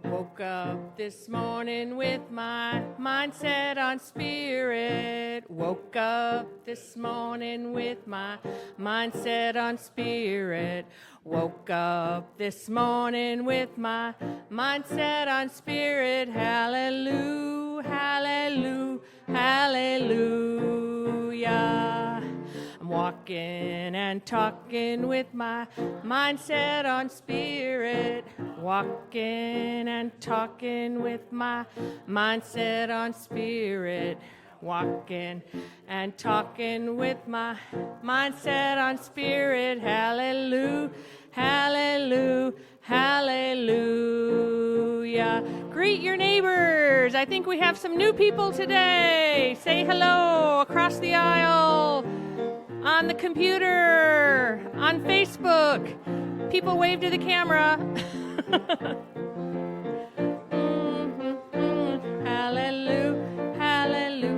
Woke up this morning with my mindset on spirit. Woke up this morning with my mindset on spirit. Woke up this morning with my mindset on spirit. Hallelujah, hallelujah, hallelujah. I'm walking and talking with my mindset on spirit. Walking and talking with my mindset on spirit. Walking and talking with my mindset on spirit. Hallelujah, hallelujah, hallelujah. Greet your neighbors. I think we have some new people today. Say hello across the aisle, on the computer, on Facebook. People wave to the camera. Hallelujah, hallelujah.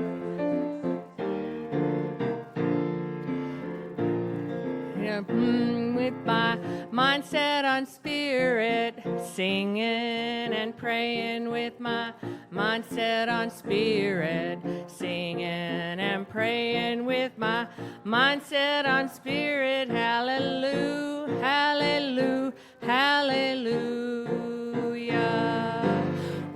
With my mindset on spirit, singing and praying with my mindset on spirit, singing and praying with my mindset on spirit. Hallelujah, hallelujah, hallelujah.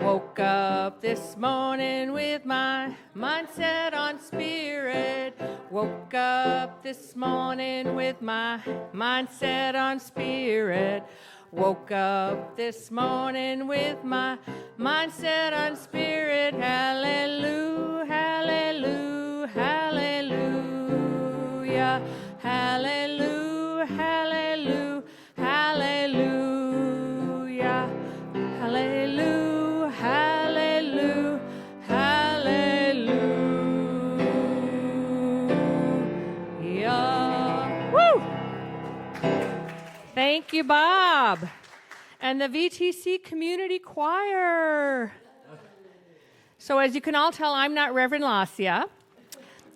Woke up this morning with my mindset on spirit. Woke up this morning with my mindset on spirit. Woke up this morning with my mindset on spirit. Hallelujah, hallelujah, hallelujah, hallelujah, hallelujah, hallelujah, hallelujah, hallelujah, hallelujah. Woo! Thank you, Bob. And the VTC Community Choir. So as you can all tell, I'm not Rev.Lesia.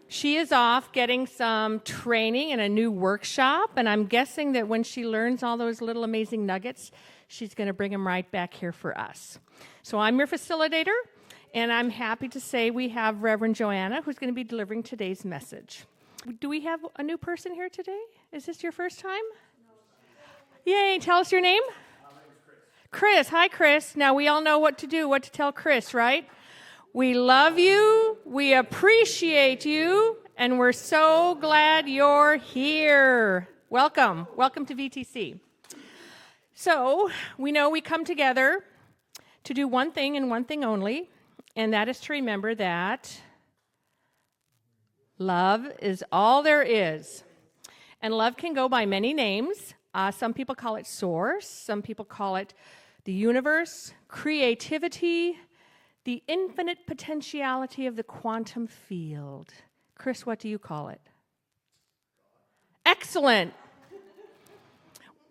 She is off getting some training in a new workshop, and I'm guessing that when she learns all those little amazing nuggets, she's going to bring them right back here for us. So I'm your facilitator, and I'm happy to say we have Reverend Joanna, who's going to be delivering today's message. Do we have a new person here today? Is this your first time? No. Yay, tell us your name. My name's Chris. Chris, hi Chris. Now we all know what to do, what to tell Chris, right? We love you, we appreciate you, and we're so glad you're here. Welcome. Welcome to VTC. So, we know we come together to do one thing and one thing only, and that is to remember that love is all there is. And love can go by many names. Some people call it source, some people call it the universe, creativity, the infinite potentiality of the quantum field. Chris, what do you call it? Excellent.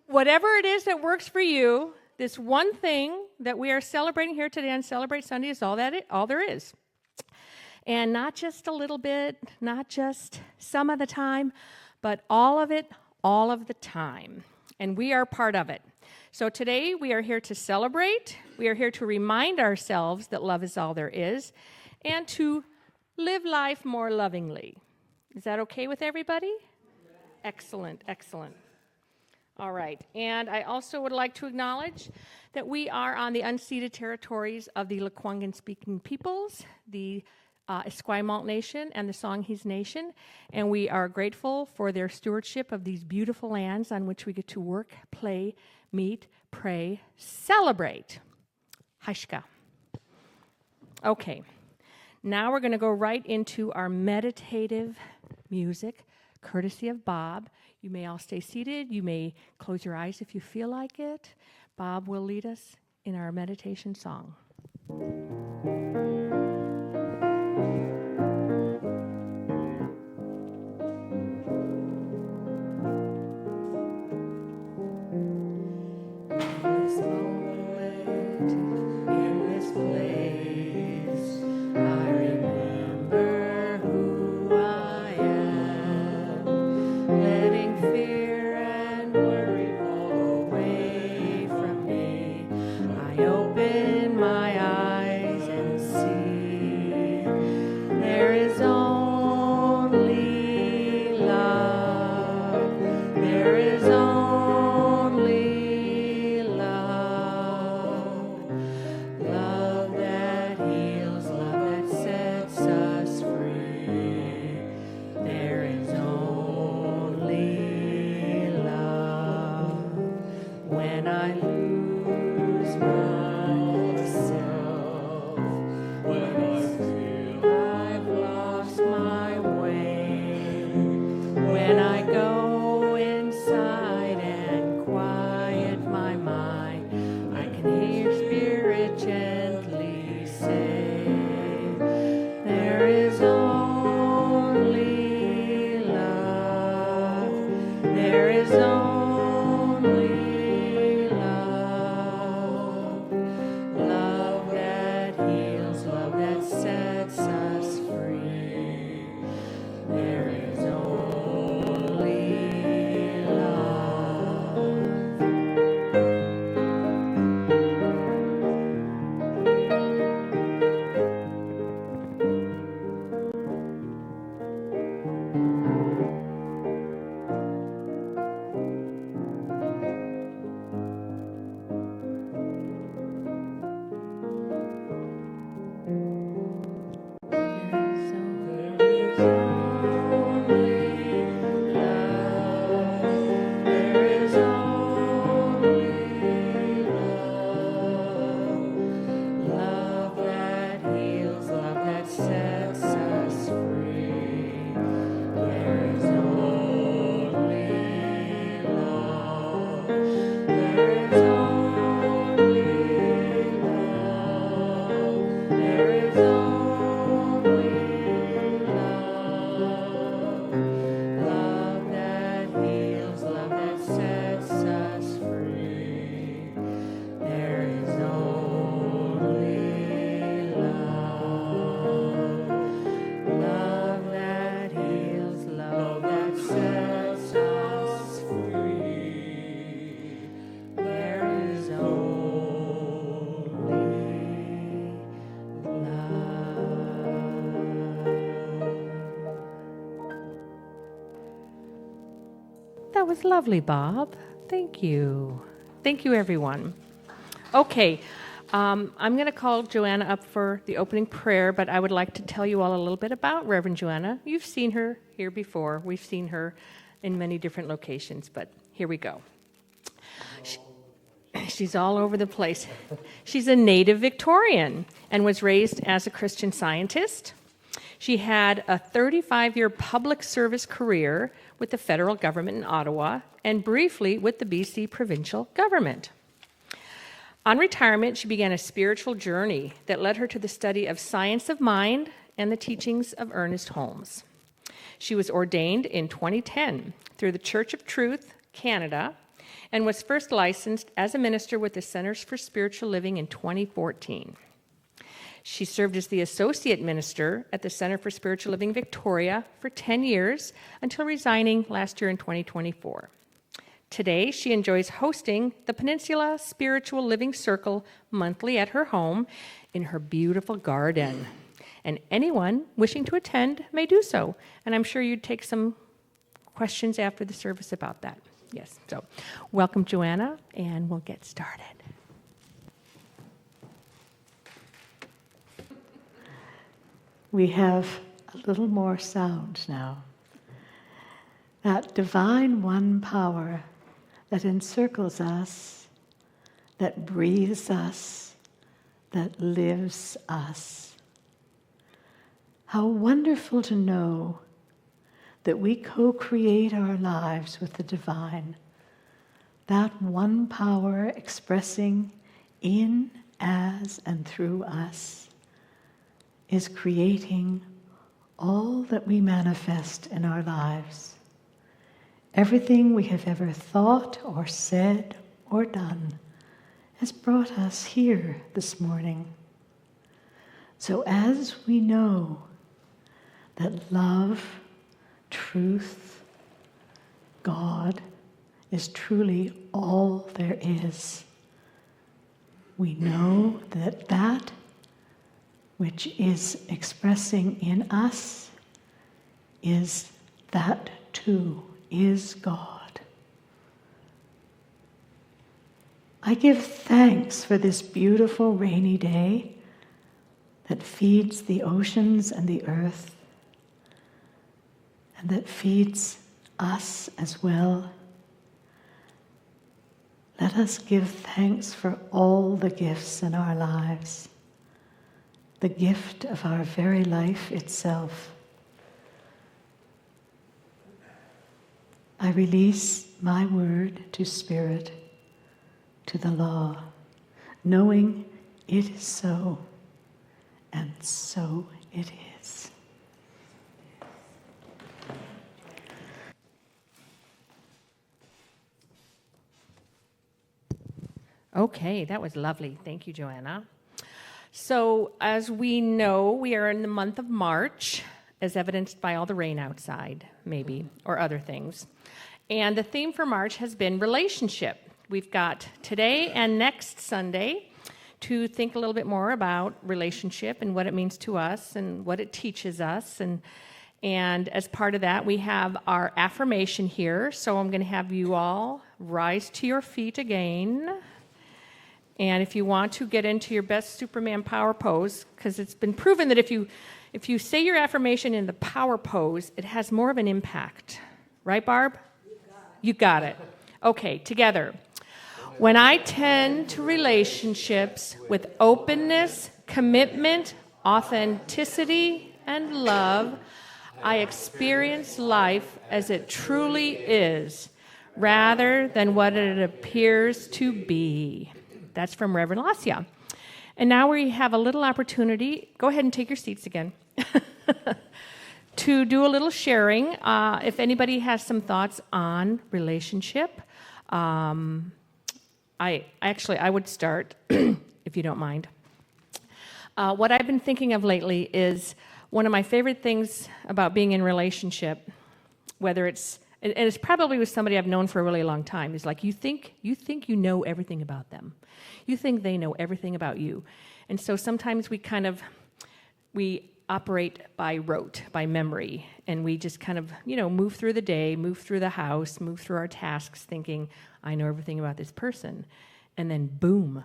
Whatever it is that works for you, this one thing that we are celebrating here today on Celebrate Sunday is all there is. And not just a little bit, not just some of the time, but all of it, all of the time. And we are part of it. So today we are here to celebrate, we are here to remind ourselves that love is all there is, and to live life more lovingly. Is that okay with everybody? Excellent, excellent. All right, and I also would like to acknowledge that we are on the unceded territories of the Lekwungen-speaking peoples, the Esquimalt Nation and the Songhees Nation, and we are grateful for their stewardship of these beautiful lands on which we get to work, play, meet, pray, celebrate. Hashka. Okay, now we're going to go right into our meditative music, courtesy of Bob. You may all stay seated. You may close your eyes if you feel like it. Bob will lead us in our meditation song. Fear when I lose myself, when I feel I've lost my way, when I go inside and quiet my mind, I can hear Spirit gently say, there is only love, there is only love, love that heals, love that sets us free, there is only love. That was lovely, Bob. Thank you. Thank you, everyone. Okay, I'm going to call Joanna up for the opening prayer, but I would like to tell you all a little bit about Reverend Joanna. You've seen her here before. We've seen her in many different locations, but here we go. She's all over the place. She's a native Victorian and was raised as a Christian Scientist. She had a 35-year public service career with the federal government in Ottawa and briefly with the BC provincial government. On retirement, she began a spiritual journey that led her to the study of science of mind and the teachings of Ernest Holmes. She was ordained in 2010 through the Church of Truth, Canada, and was first licensed as a minister with the Centers for Spiritual Living in 2014. She served as the associate minister at the Center for Spiritual Living Victoria for 10 years until resigning last year in 2024. Today, she enjoys hosting the Peninsula Spiritual Living Circle monthly at her home in her beautiful garden. And anyone wishing to attend may do so. And I'm sure you'd take some questions after the service about that. Yes, so welcome, Joanna, and we'll get started. We have a little more sound now. That divine one power that encircles us, that breathes us, that lives us. How wonderful to know that we co-create our lives with the divine, that one power expressing in, as, and through us is creating all that we manifest in our lives. Everything we have ever thought or said or done has brought us here this morning. So as we know that love, truth, God is truly all there is, we know that that which is expressing in us is that too is God. I give thanks for this beautiful rainy day that feeds the oceans and the earth, and that feeds us as well. Let us give thanks for all the gifts in our lives, the gift of our very life itself. I release my word to Spirit, to the law, knowing it is so, and so it is. Okay, that was lovely. Thank you, Joanna. So, as we know, we are in the month of March, as evidenced by all the rain outside, maybe, or other things. And the theme for March has been relationship. We've got today and next Sunday to think a little bit more about relationship and what it means to us and what it teaches us. And as part of that, we have our affirmation here. So I'm going to have you all rise to your feet again. And if you want to get into your best Superman power pose, because it's been proven that if you say your affirmation in the power pose, it has more of an impact. Right, Barb? You got it. Okay, together. When I tend to relationships with openness, commitment, authenticity, and love, I experience life as it truly is, rather than what it appears to be. That's from Rev.Lesia. And now we have a little opportunity. Go ahead and take your seats again. To do a little sharing. If anybody has some thoughts on relationship, I would start, if you don't mind. What I've been thinking of lately is one of my favorite things about being in relationship, whether it's, and it's probably with somebody I've known for a really long time, is like you think you know everything about them. You think they know everything about you. And so sometimes we operate by rote, by memory, and we just kind of, move through the day, move through the house, move through our tasks thinking, I know everything about this person. And then boom,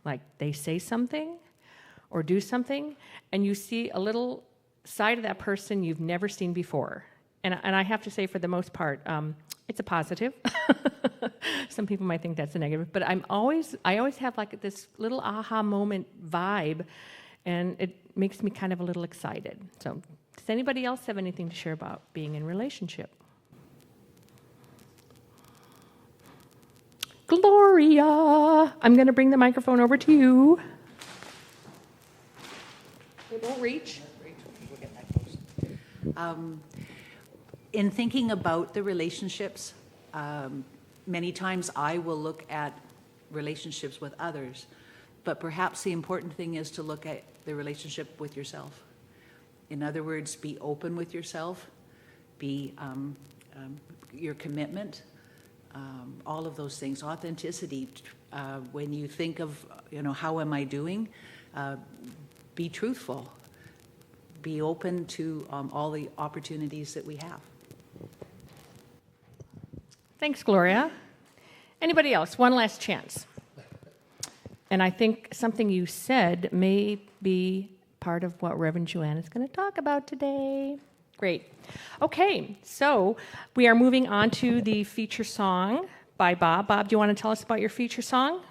like they say something or do something, and you see a little side of that person you've never seen before. And I have to say, for the most part, it's a positive. Some people might think that's a negative, but I always have like this little aha moment vibe, and it makes me kind of a little excited. So does anybody else have anything to share about being in relationship? Gloria, I'm going to bring the microphone over to you. It won't reach. We'll get that close. In thinking about the relationships, many times I will look at relationships with others, but perhaps the important thing is to look at the relationship with yourself. In other words, be open with yourself, be your commitment, all of those things, authenticity. When you think of, how am I doing? Be truthful. Be open to all the opportunities that we have. Thanks, Gloria. Anybody else? One last chance. And I think something you said may be part of what Reverend Joanna is going to talk about today. Great. Okay, so we are moving on to the feature song by Bob. Bob, do you want to tell us about your feature song?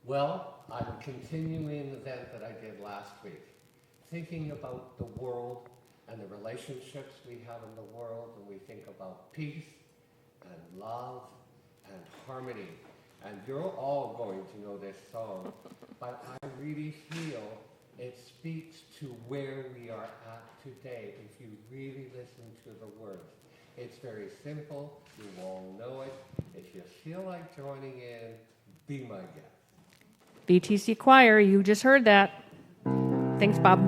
Well, I'm continuing the event that I did last week, thinking about the world and the relationships we have in the world, and we think about peace and love and harmony. And you're all going to know this song, but I really feel it speaks to where we are at today if you really listen to the words. It's very simple. You all know it. If you feel like joining in, be my guest. BTC Choir, you just heard that. Thanks, Bob.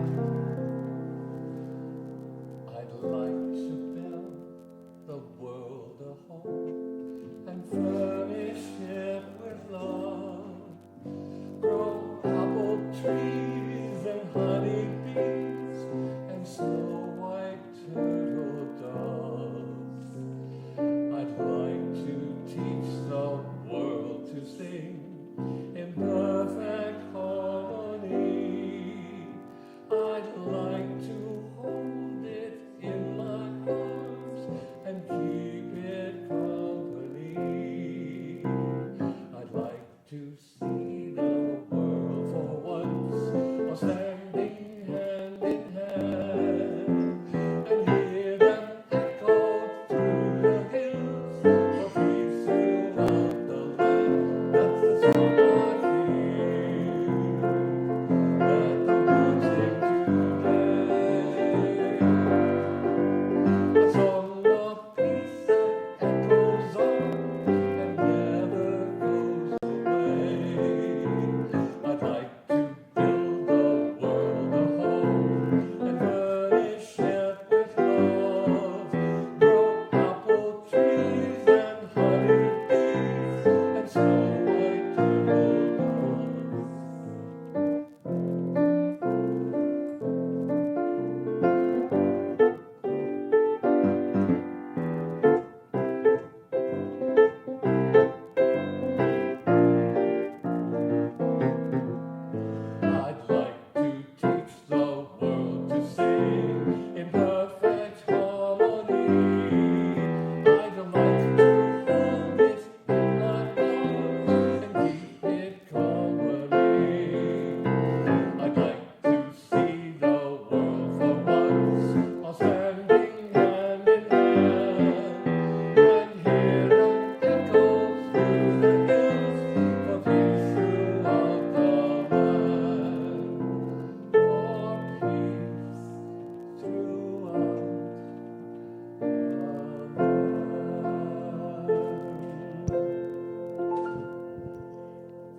I'd like to build the world a home and furnish it with love. Grow apple trees and honey bees and snow white turtle doves. I'd like to teach the world to sing in perfect harmony.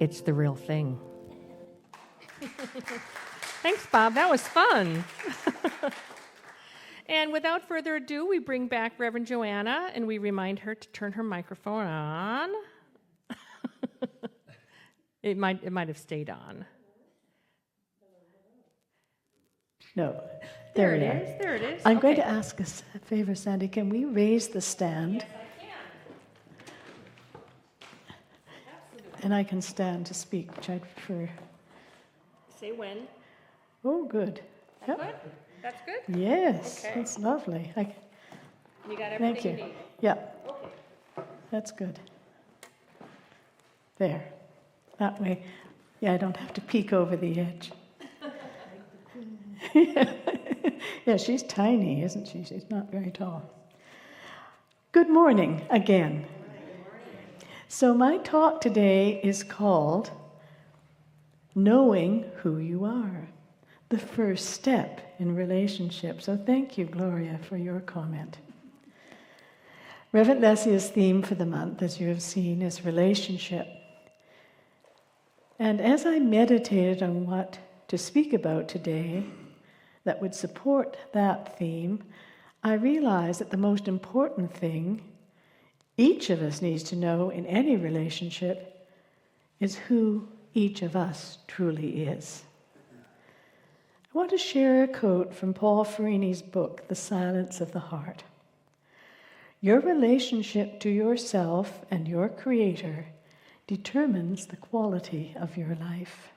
it's the real thing. Thanks, Bob. That was fun. And without further ado, we bring back Reverend Joanna, and we remind her to turn her microphone on. It might have stayed on. No. There we it are. is. There it is. I'm going Okay. to ask a favor, Sandy. Can we raise the stand? Yes, I can. Absolutely. And I can stand to speak, which I'd prefer. Say when. Oh, good. Yep. Good? That's good? Yes, Okay. that's lovely. You got Thank everything you. you need? Yeah, Okay. that's good. There. That way, yeah, I don't have to peek over the edge. Yeah, she's tiny, isn't she? She's not very tall. Good morning again. So my talk today is called Knowing Who You Are, the first step in relationship. So thank you, Gloria, for your comment. Rev.Lesia's theme for the month, as you have seen, is relationship. And as I meditated on what to speak about today that would support that theme, I realized that the most important thing each of us needs to know in any relationship is who each of us truly is. I want to share a quote from Paul Ferrini's book, The Silence of the Heart. Your relationship to yourself and your Creator determines the quality of your life.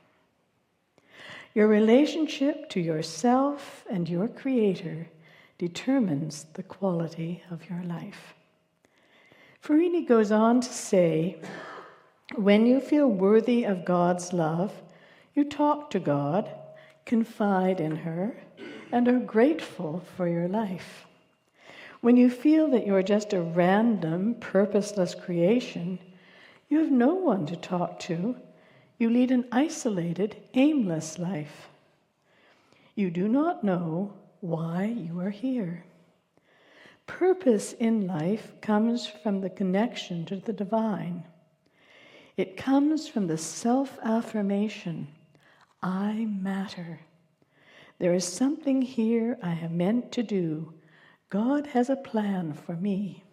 Your relationship to yourself and your Creator determines the quality of your life. Ferrini goes on to say, when you feel worthy of God's love, you talk to God, confide in her, and are grateful for your life. When you feel that you are just a random, purposeless creation, you have no one to talk to. You lead an isolated, aimless life. You do not know why you are here. Purpose in life comes from the connection to the divine. It comes from the self-affirmation, I matter. There is something here I am meant to do. God has a plan for me.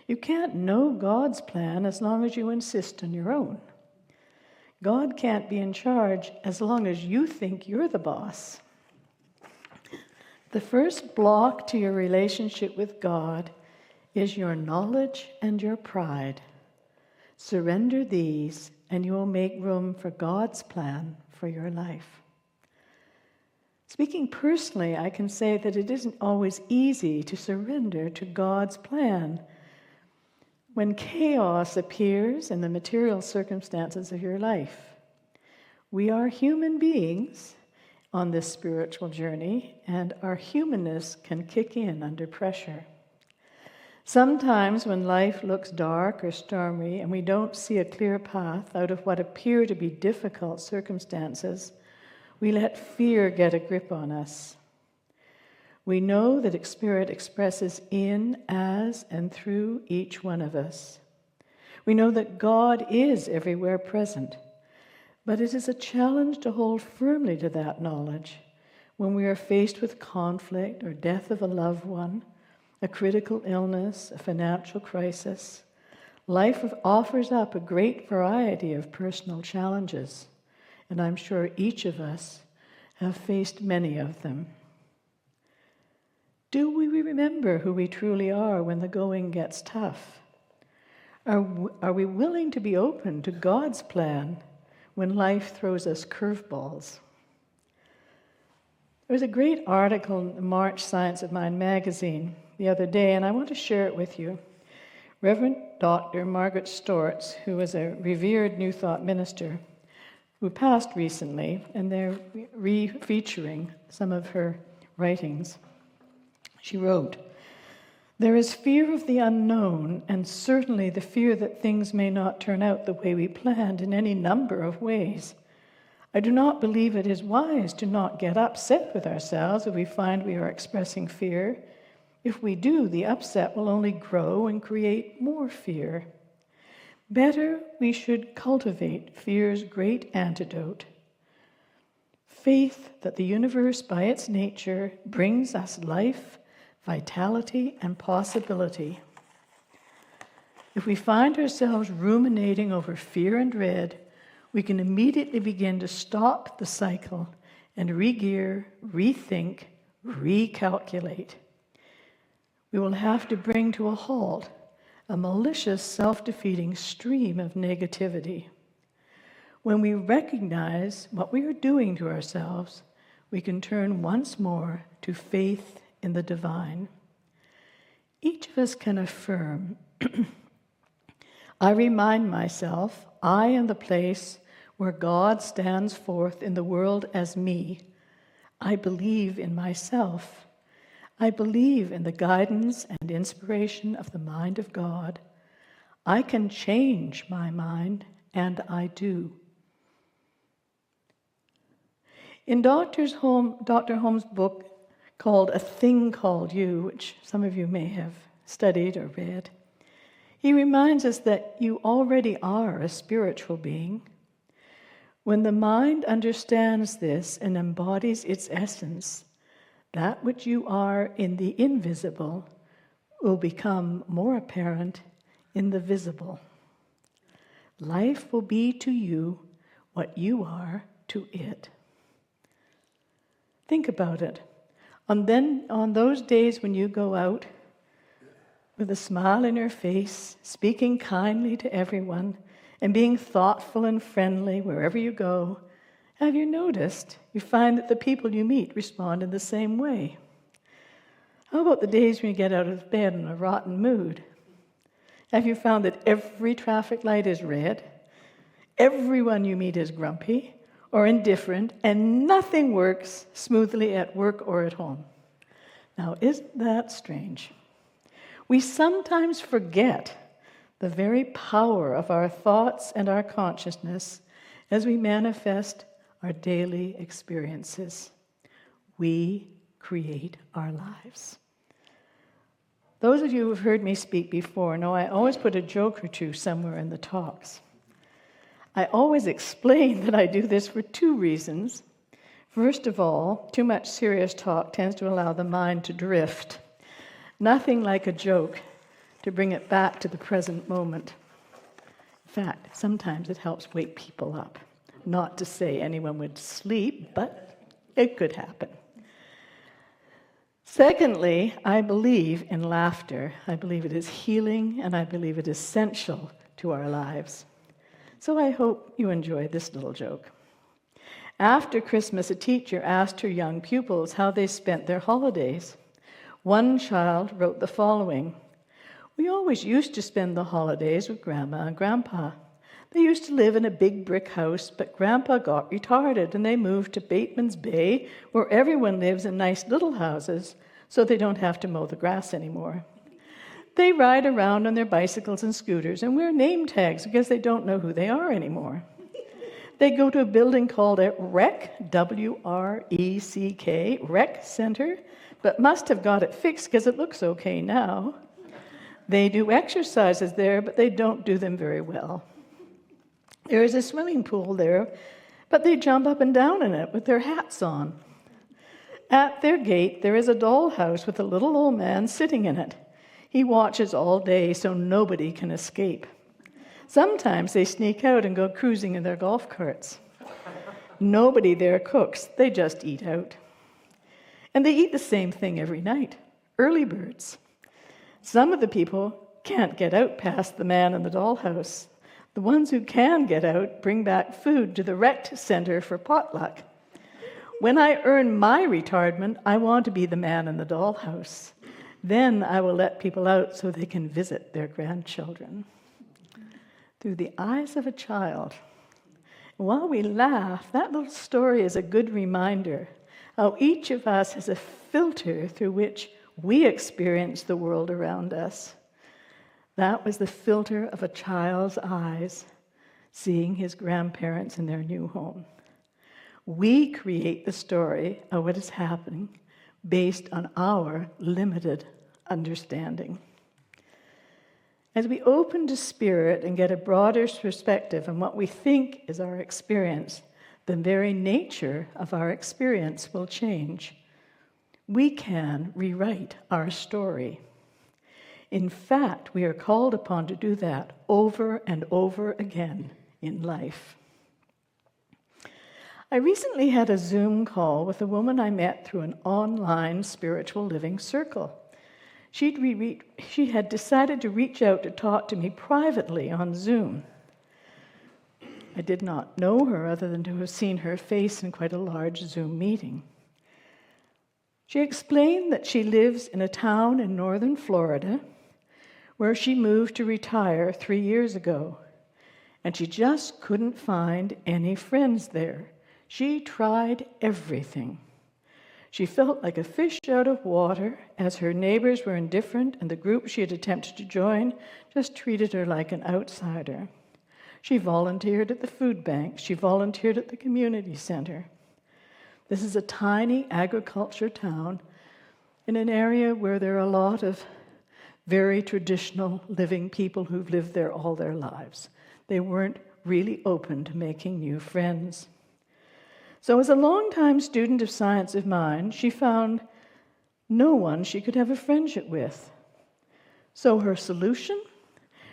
You can't know God's plan as long as you insist on your own. God can't be in charge as long as you think you're the boss. The first block to your relationship with God is your knowledge and your pride. Surrender these, and you will make room for God's plan for your life. Speaking personally, I can say that it isn't always easy to surrender to God's plan when chaos appears in the material circumstances of your life. We are human beings on this spiritual journey, and our humanness can kick in under pressure. Sometimes when life looks dark or stormy and we don't see a clear path out of what appear to be difficult circumstances, we let fear get a grip on us. We know that Spirit expresses in, as, and through each one of us. We know that God is everywhere present, but it is a challenge to hold firmly to that knowledge when we are faced with conflict or death of a loved one, a critical illness, a financial crisis. Life offers up a great variety of personal challenges, and I'm sure each of us have faced many of them. Do we remember who we truly are when the going gets tough? Are we willing to be open to God's plan when life throws us curveballs? There was a great article in the March Science of Mind magazine the other day, and I want to share it with you. Reverend Dr. Margaret Stortz, who was a revered New Thought minister, who passed recently, and they're re-featuring some of her writings. She wrote, "There is fear of the unknown, and certainly the fear that things may not turn out the way we planned in any number of ways. I do not believe it is wise to not get upset with ourselves if we find we are expressing fear. If we do, the upset will only grow and create more fear. Better, we should cultivate fear's great antidote, faith that the universe by its nature brings us life, vitality, and possibility. If we find ourselves ruminating over fear and dread, we can immediately begin to stop the cycle and re-gear, rethink, recalculate. We will have to bring to a halt a malicious, self-defeating stream of negativity. When we recognize what we are doing to ourselves, we can turn once more to faith in the divine. Each of us can affirm, I remind myself, I am the place where God stands forth in the world as me. I believe in myself. I believe in the guidance and inspiration of the mind of God. I can change my mind, and I do. In Dr. Holmes' book called A Thing Called You, which some of you may have studied or read, he reminds us that you already are a spiritual being. When the mind understands this and embodies its essence, that which you are in the invisible will become more apparent in the visible. Life will be to you what you are to it. Think about it. On those days when you go out with a smile on your face, speaking kindly to everyone, and being thoughtful and friendly wherever you go, have you noticed you find that the people you meet respond in the same way? How about the days when you get out of bed in a rotten mood? Have you found that every traffic light is red, everyone you meet is grumpy or indifferent, and nothing works smoothly at work or at home? Now, isn't that strange? We sometimes forget the very power of our thoughts and our consciousness as we manifest our daily experiences. We create our lives. Those of you who have heard me speak before know I always put a joke or two somewhere in the talks. I always explain that I do this for two reasons. First of all, too much serious talk tends to allow the mind to drift. Nothing like a joke to bring it back to the present moment. In fact, sometimes it helps wake people up. Not to say anyone would sleep, but it could happen. Secondly, I believe in laughter. I believe it is healing, and I believe it is essential to our lives. So I hope you enjoy this little joke. After Christmas, a teacher asked her young pupils how they spent their holidays. One child wrote the following: "We always used to spend the holidays with Grandma and Grandpa. They used to live in a big brick house, but Grandpa got retarded and they moved to Bateman's Bay, where everyone lives in nice little houses, so they don't have to mow the grass anymore. They ride around on their bicycles and scooters and wear name tags because they don't know who they are anymore. They go to a building called a REC, W-R-E-C-K, REC Center, but must have got it fixed because it looks okay now. They do exercises there, but they don't do them very well. There is a swimming pool there, but they jump up and down in it with their hats on. At their gate, there is a dollhouse with a little old man sitting in it. He watches all day so nobody can escape. Sometimes they sneak out and go cruising in their golf carts. Nobody there cooks, they just eat out. And they eat the same thing every night, early birds. Some of the people can't get out past the man in the dollhouse. The ones who can get out bring back food to the REC Center for potluck. When I earn my retirement, I want to be the man in the dollhouse. Then I will let people out so they can visit their grandchildren." Through the eyes of a child. While we laugh, that little story is a good reminder how each of us has a filter through which we experience the world around us. That was the filter of a child's eyes, seeing his grandparents in their new home. We create the story of what is happening based on our limited understanding. As we open to Spirit and get a broader perspective on what we think is our experience, the very nature of our experience will change. We can rewrite our story. In fact, we are called upon to do that over and over again in life. I recently had a Zoom call with a woman I met through an online spiritual living circle. She had decided to reach out to talk to me privately on Zoom. I did not know her other than to have seen her face in quite a large Zoom meeting. She explained that she lives in a town in northern Florida where she moved to retire 3 years ago, and she just couldn't find any friends there. She tried everything. She felt like a fish out of water, as her neighbors were indifferent and the group she had attempted to join just treated her like an outsider. She volunteered at the food bank. She volunteered at the community center. This is a tiny agriculture town in an area where there are a lot of very traditional living people who've lived there all their lives. They weren't really open to making new friends. So as a longtime student of science of mind, she found no one she could have a friendship with. So her solution?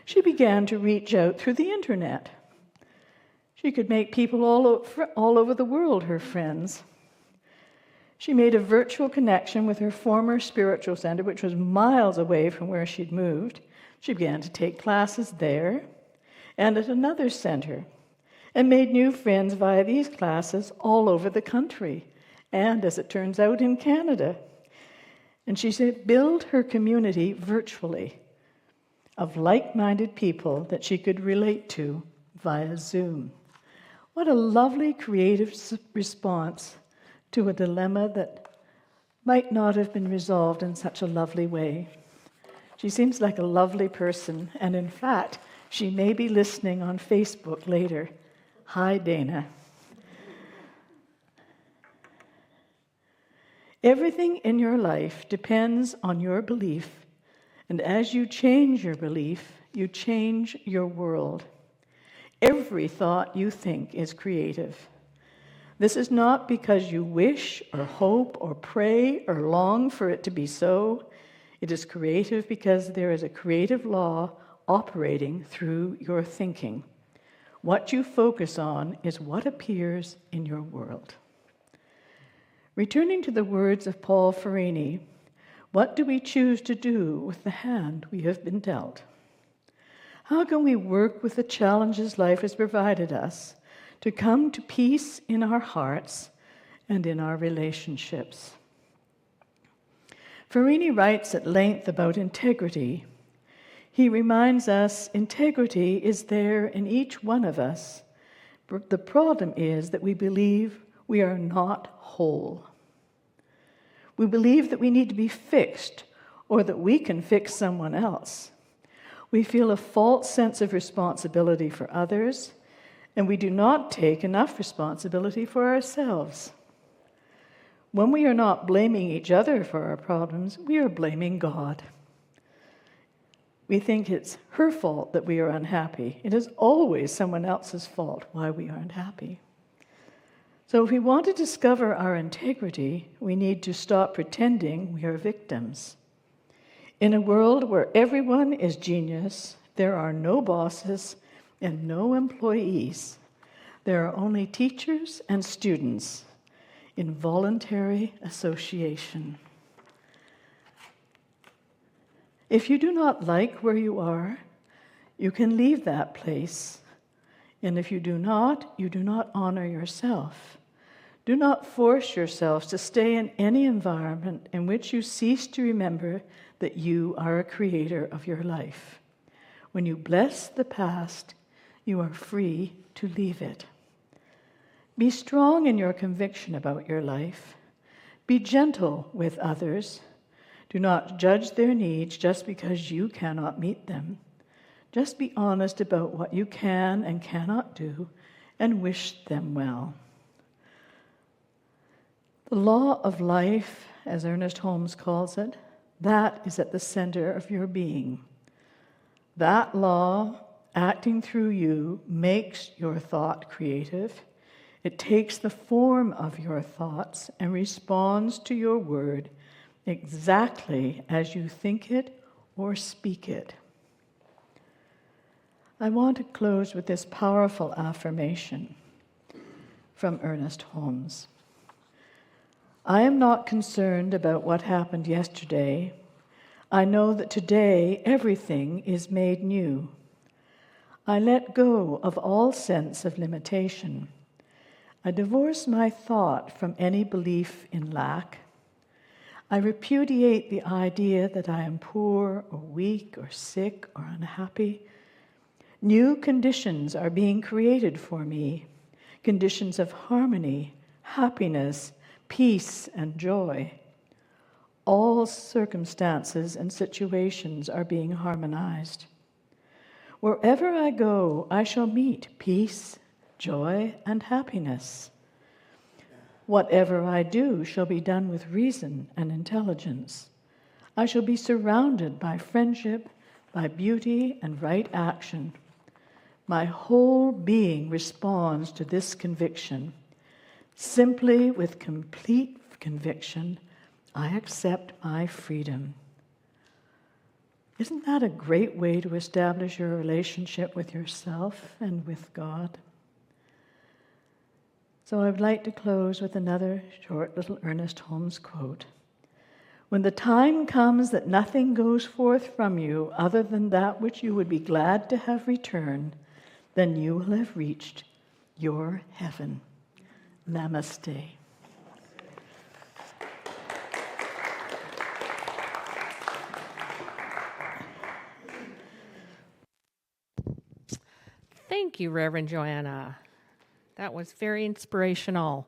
She began to reach out through the internet. She could make people all over the world her friends. She made a virtual connection with her former spiritual center, which was miles away from where she'd moved. She began to take classes there and at another center, and made new friends via these classes all over the country, and, as it turns out, in Canada. And she said, build her community virtually of like-minded people that she could relate to via Zoom. What a lovely creative response to a dilemma that might not have been resolved in such a lovely way. She seems like a lovely person, and in fact, she may be listening on Facebook later. Hi, Dana. Everything in your life depends on your belief, and as you change your belief, you change your world. Every thought you think is creative. This is not because you wish or hope or pray or long for it to be so. It is creative because there is a creative law operating through your thinking. What you focus on is what appears in your world. Returning to the words of Paul Ferrini, what do we choose to do with the hand we have been dealt? How can we work with the challenges life has provided us to come to peace in our hearts and in our relationships? Ferrini writes at length about integrity. He reminds us integrity is there in each one of us. The problem is that we believe we are not whole. We believe that we need to be fixed or that we can fix someone else. We feel a false sense of responsibility for others, and we do not take enough responsibility for ourselves. When we are not blaming each other for our problems, we are blaming God. We think it's her fault that we are unhappy. It is always someone else's fault why we aren't happy. So if we want to discover our integrity, we need to stop pretending we are victims. In a world where everyone is genius, there are no bosses and no employees. There are only teachers and students in voluntary association. If you do not like where you are, you can leave that place. And if you do not honor yourself. Do not force yourselves to stay in any environment in which you cease to remember that you are a creator of your life. When you bless the past, you are free to leave it. Be strong in your conviction about your life. Be gentle with others. Do not judge their needs just because you cannot meet them. Just be honest about what you can and cannot do and wish them well. The law of life, as Ernest Holmes calls it, that is at the center of your being. That law, acting through you, makes your thought creative. It takes the form of your thoughts and responds to your word exactly as you think it or speak it. I want to close with this powerful affirmation from Ernest Holmes. I am not concerned about what happened yesterday. I know that today everything is made new. I let go of all sense of limitation. I divorce my thought from any belief in lack. I repudiate the idea that I am poor or weak or sick or unhappy. New conditions are being created for me, conditions of harmony, happiness, peace, and joy. All circumstances and situations are being harmonized. Wherever I go, I shall meet peace, joy, and happiness. Whatever I do shall be done with reason and intelligence. I shall be surrounded by friendship, by beauty and right action. My whole being responds to this conviction. Simply with complete conviction, I accept my freedom. Isn't that a great way to establish your relationship with yourself and with God? So I would like to close with another short little Ernest Holmes quote. When the time comes that nothing goes forth from you other than that which you would be glad to have return, then you will have reached your heaven. Namaste. Thank you, Reverend Joanna. That was very inspirational.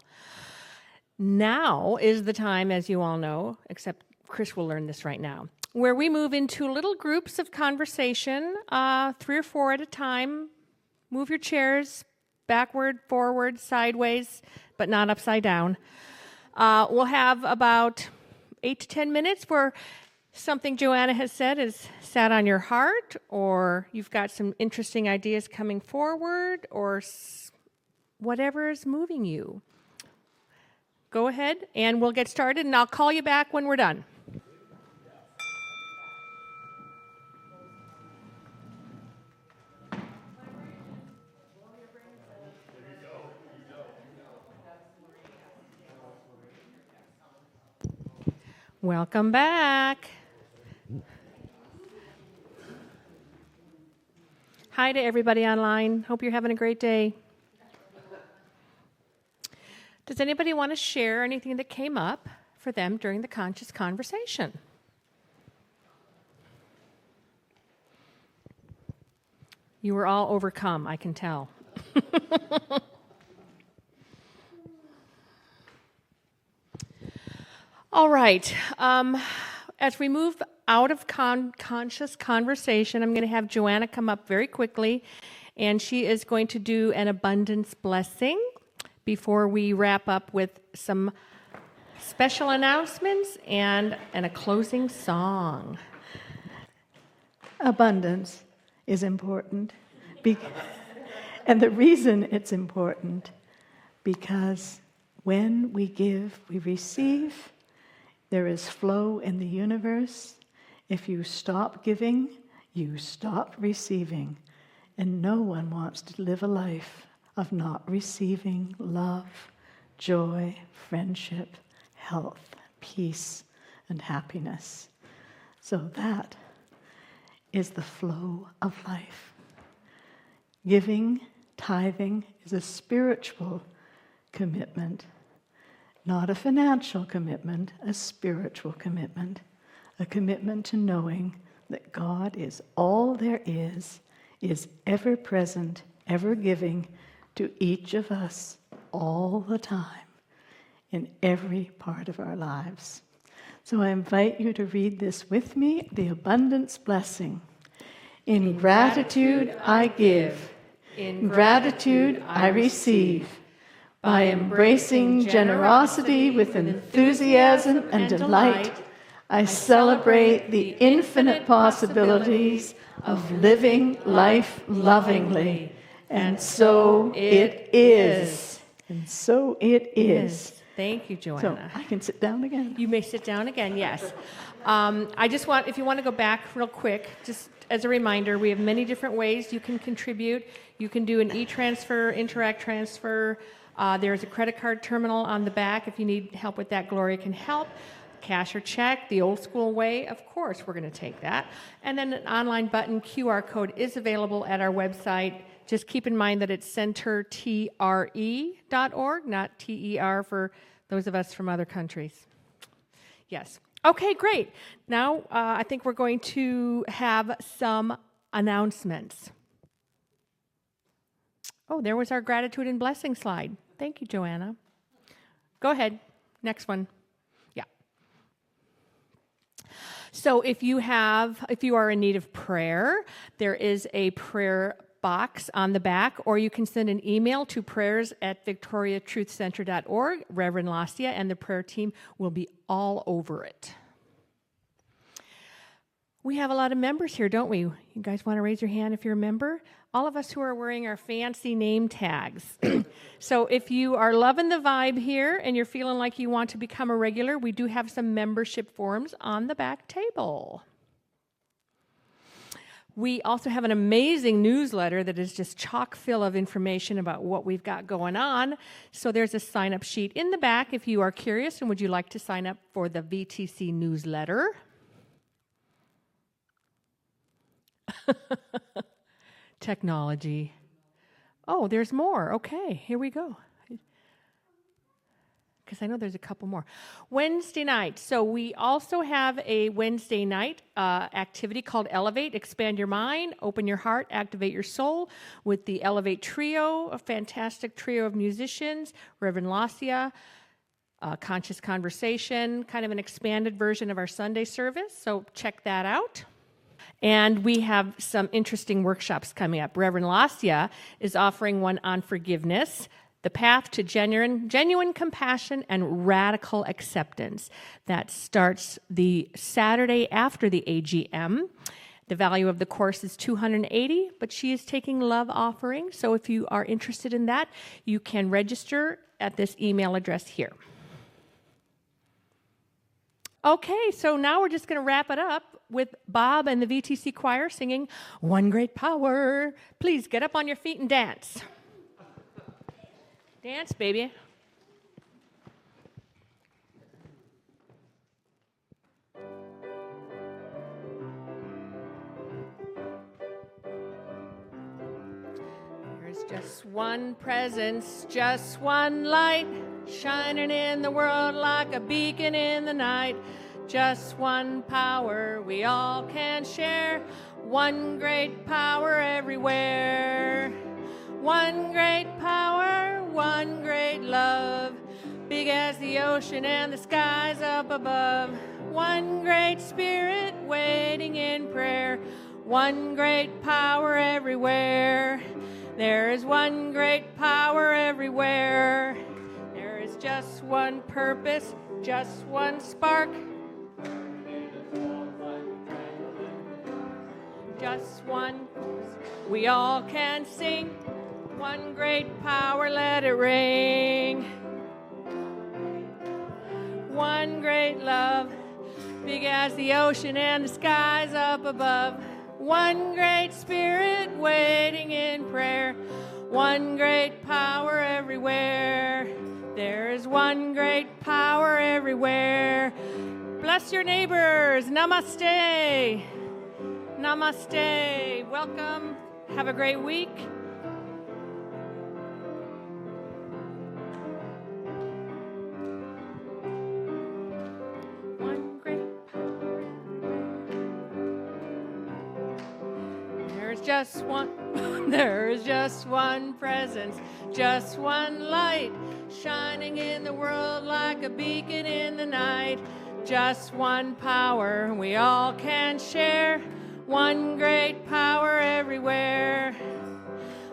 Now is the time, as you all know, except Chris will learn this right now, where we move into little groups of conversation, 3 or 4 at a time. Move your chairs backward, forward, sideways, but not upside down. We'll have about 8 to 10 minutes where something Joanna has said is sat on your heart, or you've got some interesting ideas coming forward, or whatever is moving you. Go ahead, and we'll get started, and I'll call you back when we're done. Welcome back. Hi to everybody online. Hope you're having a great day. Does anybody want to share anything that came up for them during the conscious conversation? You were all overcome, I can tell. All right. As we move out of conscious conversation, I'm going to have Joanna come up very quickly, and she is going to do an abundance blessing before we wrap up with some special announcements and a closing song. Abundance is important. And the reason it's important, because when we give, we receive. There is flow in the universe. If you stop giving, you stop receiving. And no one wants to live a life of not receiving love, joy, friendship, health, peace, and happiness. So that is the flow of life. Giving, tithing is a spiritual commitment, not a financial commitment, a spiritual commitment, a commitment to knowing that God is all there is ever present, ever giving to each of us all the time in every part of our lives. So I invite you to read this with me, the abundance blessing. In gratitude I give, in gratitude I receive. By embracing generosity with enthusiasm and delight, I celebrate the infinite possibilities of living life lovingly. And so it is. And so it is. Thank you, So Joanna. I can sit down again. You may sit down again, yes. I just want, if you want to go back real quick, just as a reminder, we have many different ways you can contribute. You can do an e-transfer, Interact transfer. There's a credit card terminal on the back. If you need help with that, Gloria can help. Cash or check, the old school way, of course, we're going to take that. And then an online button, QR code is available at our website. Just keep in mind that it's centertre.org, not TER for those of us from other countries. Yes. Okay, great. Now I think we're going to have some announcements. Oh, there was our gratitude and blessing slide. Thank you, Joanna. Go ahead. Next one. Yeah. So if you are in need of prayer, there is a prayer box on the back, or you can send an email to prayers@victoriatruthcenter.org. Rev.Lesia and the prayer team will be all over it. We have a lot of members here, don't we? You guys want to raise your hand if you're a member? All of us who are wearing our fancy name tags. So if you are loving the vibe here and you're feeling like you want to become a regular, we do have some membership forms on the back table. We also have an amazing newsletter that is just chock full of information about what we've got going on. So there's a sign-up sheet in the back if you are curious and would you like to sign up for the VTC newsletter. Technology. Oh, there's more. Okay, here we go. Because I know there's a couple more. Wednesday night. So we also have a Wednesday night activity called Elevate, Expand Your Mind, Open Your Heart, Activate Your Soul with the Elevate Trio, a fantastic trio of musicians, Reverend.Lesia, Conscious Conversation, kind of an expanded version of our Sunday service. So check that out. And we have some interesting workshops coming up. Reverend.Lesia is offering one on forgiveness, the path to genuine compassion and radical acceptance. That starts the Saturday after the AGM. The value of the course is $280, but she is taking love offerings. So if you are interested in that, you can register at this email address here. Okay, so now we're just going to wrap it up with Bob and the VTC choir singing One Great Power. Please get up on your feet and dance. Dance, baby. There's just one presence, just one light, shining in the world like a beacon in the night. Just one power we all can share. One great power everywhere. One great power, one great love, big as the ocean and the skies up above. One great spirit waiting in prayer. One great power everywhere. There is one great power everywhere. There is just one purpose, just one spark. Just one, we all can sing. One great power, let it ring. One great love, big as the ocean and the skies up above. One great spirit waiting in prayer. One great power everywhere. There is one great power everywhere. Bless your neighbors. Namaste. Namaste. Welcome. Have a great week. One great power. There's just one. There's just one presence, just one light, shining in the world like a beacon in the night. Just one power we all can share. One great power everywhere.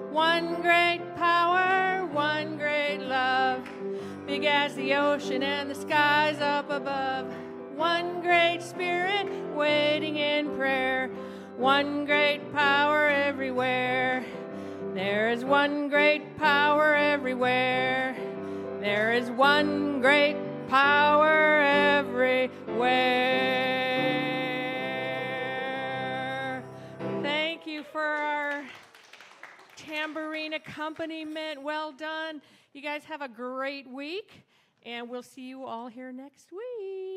One great power, one great love, big as the ocean and the skies up above. One great Great Spirit waiting in prayer. One great power everywhere. There is one great power everywhere. There is one great power everywhere. Thank you for our tambourine accompaniment. Well done. You guys have a great week, and we'll see you all here next week.